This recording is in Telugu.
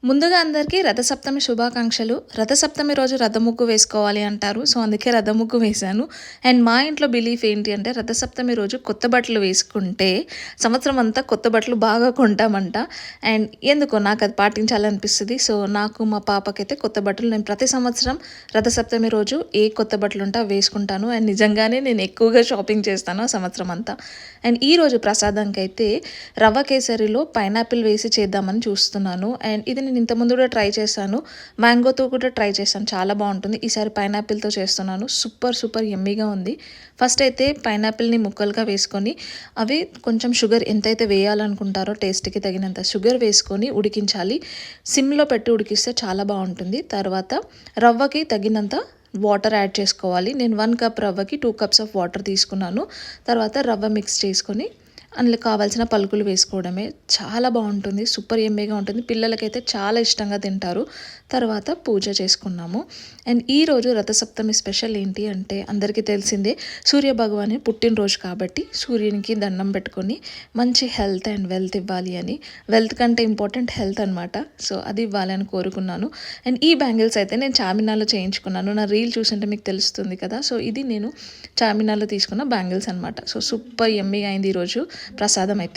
ముందుగా అందరికీ రథసప్తమి శుభాకాంక్షలు. రథసప్తమి రోజు రథముగ్గు వేసుకోవాలి అంటారు. సో, అందుకే రథముగ్గు వేశాను. అండ్ మా ఇంట్లో బిలీఫ్ ఏంటి అంటే రథసప్తమి రోజు కొత్త బట్టలు వేసుకుంటే సంవత్సరం అంతా కొత్త బట్టలు బాగా కొంటామంట. అండ్ ఎందుకో నాకు అది పాటించాలనిపిస్తది. సో, నాకు మా పాపకైతే కొత్త బట్టలు నేను ప్రతి సంవత్సరం రథసప్తమి రోజు ఏ కొత్త బట్టలు ఉంటే అవి వేసుకుంటాను. అండ్ నిజంగానే నేను ఎక్కువగా షాపింగ్ చేస్తాను ఆ సంవత్సరం అంతా. అండ్ ఈరోజు ప్రసాదంకైతే రవ్వ కేసరిలో పైనాపిల్ వేసి చేద్దామని చూస్తున్నాను. అండ్ ఇది నేను ఇంతకుముందు కూడా ట్రై చేశాను. మ్యాంగోతో కూడా ట్రై చేశాను. చాలా బాగుంటుంది. ఈసారి పైనాపిల్తో చేస్తున్నాను. సూపర్ సూపర్ యమ్మీగా ఉంది. ఫస్ట్ అయితే పైనాపిల్ని ముక్కలుగా వేసుకొని అవి కొంచెం షుగర్ ఎంతైతే వేయాలనుకుంటారో టేస్ట్కి తగినంత షుగర్ వేసుకొని ఉడికించాలి. సిమ్లో పెట్టి ఉడికిస్తే చాలా బాగుంటుంది. తర్వాత రవ్వకి తగినంత వాటర్ యాడ్ చేసుకోవాలి. నేను 1 కప్ రవ్వకి 2 కప్స్ ఆఫ్ వాటర్ తీసుకున్నాను. తర్వాత రవ్వ మిక్స్ చేసుకొని అందులో కావాల్సిన పలుకులు వేసుకోవడమే. చాలా బాగుంటుంది. సూపర్ యమ్మీగా ఉంటుంది. పిల్లలకైతే చాలా ఇష్టంగా తింటారు. తర్వాత పూజ చేసుకున్నాము. అండ్ ఈరోజు రథసప్తమి స్పెషల్ ఏంటి అంటే అందరికీ తెలిసిందే సూర్య భగవాని పుట్టినరోజు కాబట్టి సూర్యునికి దండం పెట్టుకొని మంచి హెల్త్ అండ్ వెల్త్ ఇవ్వాలి అని. వెల్త్ కంటే ఇంపార్టెంట్ హెల్త్ అనమాట. సో అది ఇవ్వాలని కోరుకున్నాను. అండ్ ఈ బ్యాంగిల్స్ అయితే నేను చార్మినార్లో చేయించుకున్నాను. నా రీల్ చూసింటే మీకు తెలుస్తుంది కదా. సో ఇది నేను చార్మినార్లో తీసుకున్న బ్యాంగిల్స్ అనమాట. సో సూపర్ యమ్మీగా అయింది ఈరోజు ప్రసాదం అయితే.